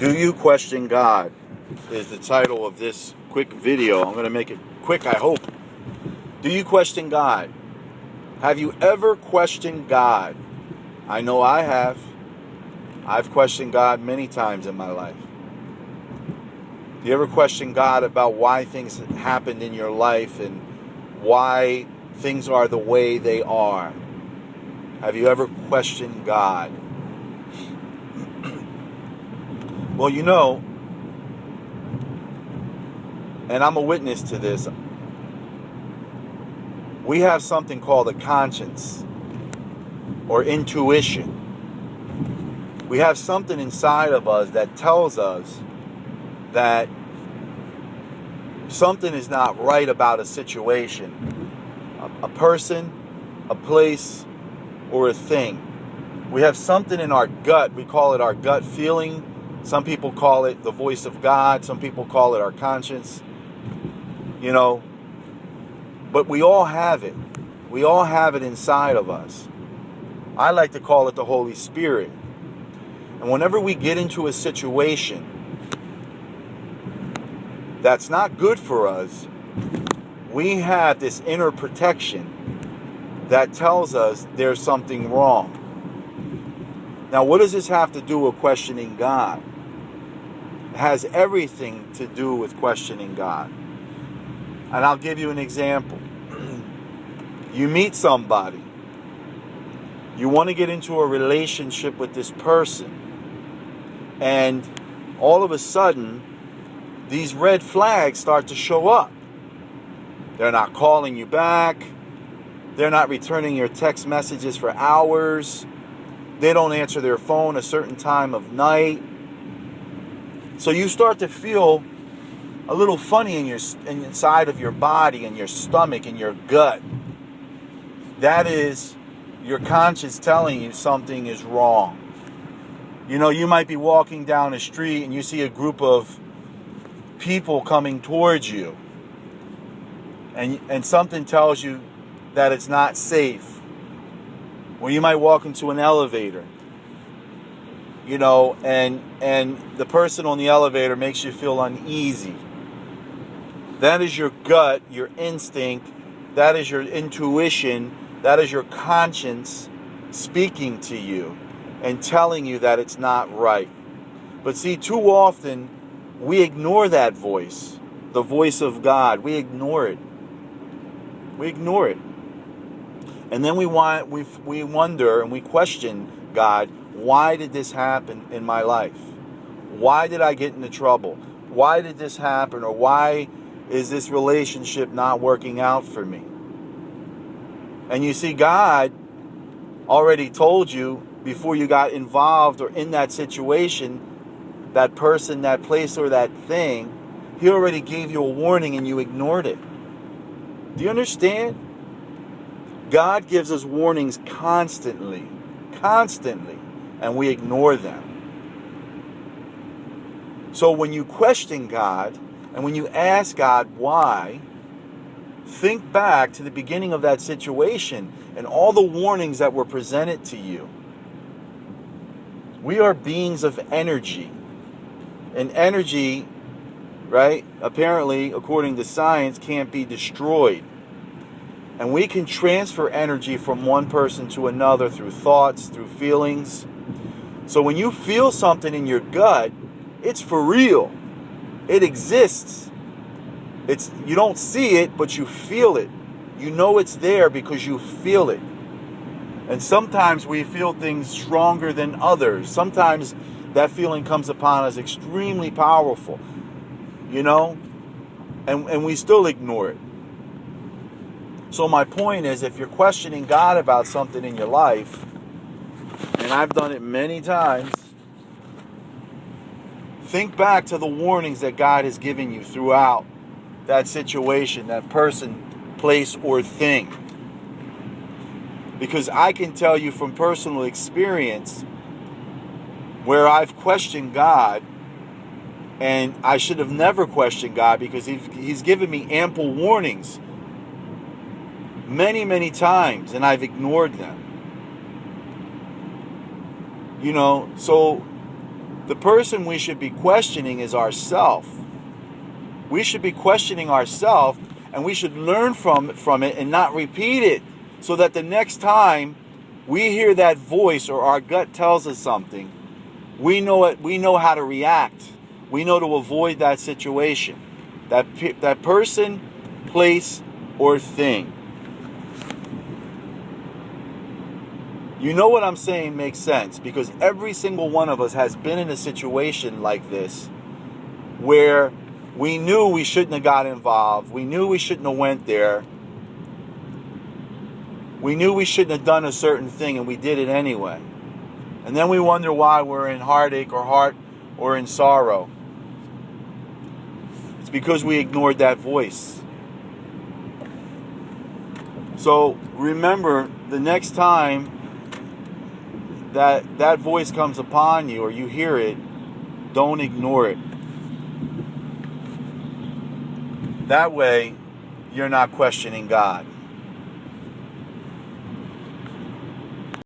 Do you question God? Is the title of this quick video. I'm going to make it quick, I hope. Do you question God? Have you ever questioned God? I know I have. I've questioned God many times in my life. Do you ever question God about why things happened in your life and why things are the way they are? Have you ever questioned God? Well, you know, and I'm a witness to this, we have something called a conscience or intuition. We have something inside of us that tells us that something is not right about a situation, a person, a place, or a thing. We have something in our gut. We call it our gut feeling. Some people call it the voice of God. Some people call it our conscience. You know, but we all have it. We all have it inside of us. I like to call it the Holy Spirit. And whenever we get into a situation that's not good for us, we have this inner protection that tells us there's something wrong. Now, what does this have to do with questioning God? It has everything to do with questioning God. And I'll give you an example. You meet somebody. You want to get into a relationship with this person. And all of a sudden, these red flags start to show up. They're not calling you back. They're not returning your text messages for hours. They don't answer their phone a certain time of night. So you start to feel a little funny inside of your body and your stomach and your gut. That is your conscience telling you something is wrong. You know, you might be walking down the street and you see a group of people coming towards you. And something tells you that it's not safe. Or you might walk into an elevator. You know, and the person on the elevator makes you feel uneasy. That is your gut, your instinct, that is your intuition, that is your conscience speaking to you and telling you that it's not right. But see, too often we ignore that voice, the voice of God. We ignore it. We ignore it. And then we wonder and we question God, why did this happen in my life? Why did I get into trouble? Why did this happen? Or why is this relationship not working out for me? And you see, God already told you before you got involved or in that situation, that person, that place, or that thing, He already gave you a warning and you ignored it. Do you understand? God gives us warnings constantly, and we ignore them. So when you question God, and when you ask God why, think back to the beginning of that situation and all the warnings that were presented to you. We are beings of energy. And energy, right, apparently, according to science, can't be destroyed. And we can transfer energy from one person to another through thoughts, through feelings. So when you feel something in your gut, it's for real. It exists. You don't see it, but you feel it. You know it's there because you feel it. And sometimes we feel things stronger than others. Sometimes that feeling comes upon us extremely powerful, you know, and we still ignore it. So my point is, if you're questioning God about something in your life, and I've done it many times, think back to the warnings that God has given you throughout that situation, that person, place, or thing. Because I can tell you from personal experience where I've questioned God, and I should have never questioned God because He's given me ample warnings many, many times, and I've ignored them. You know, so The person we should be questioning is ourself. We should be questioning ourselves, and we should learn from it and not repeat it, so that the next time we hear that voice or our gut tells us something, we know it. We know how to react. We know to avoid that situation, that person, place, or thing. You know what I'm saying makes sense, because every single one of us has been in a situation like this where we knew we shouldn't have got involved. We knew we shouldn't have went there. We knew we shouldn't have done a certain thing, and we did it anyway. And then we wonder why we're in heartache or in sorrow. It's because we ignored that voice. So remember, the next time that voice comes upon you or you hear it, don't ignore it. That way, you're not questioning God.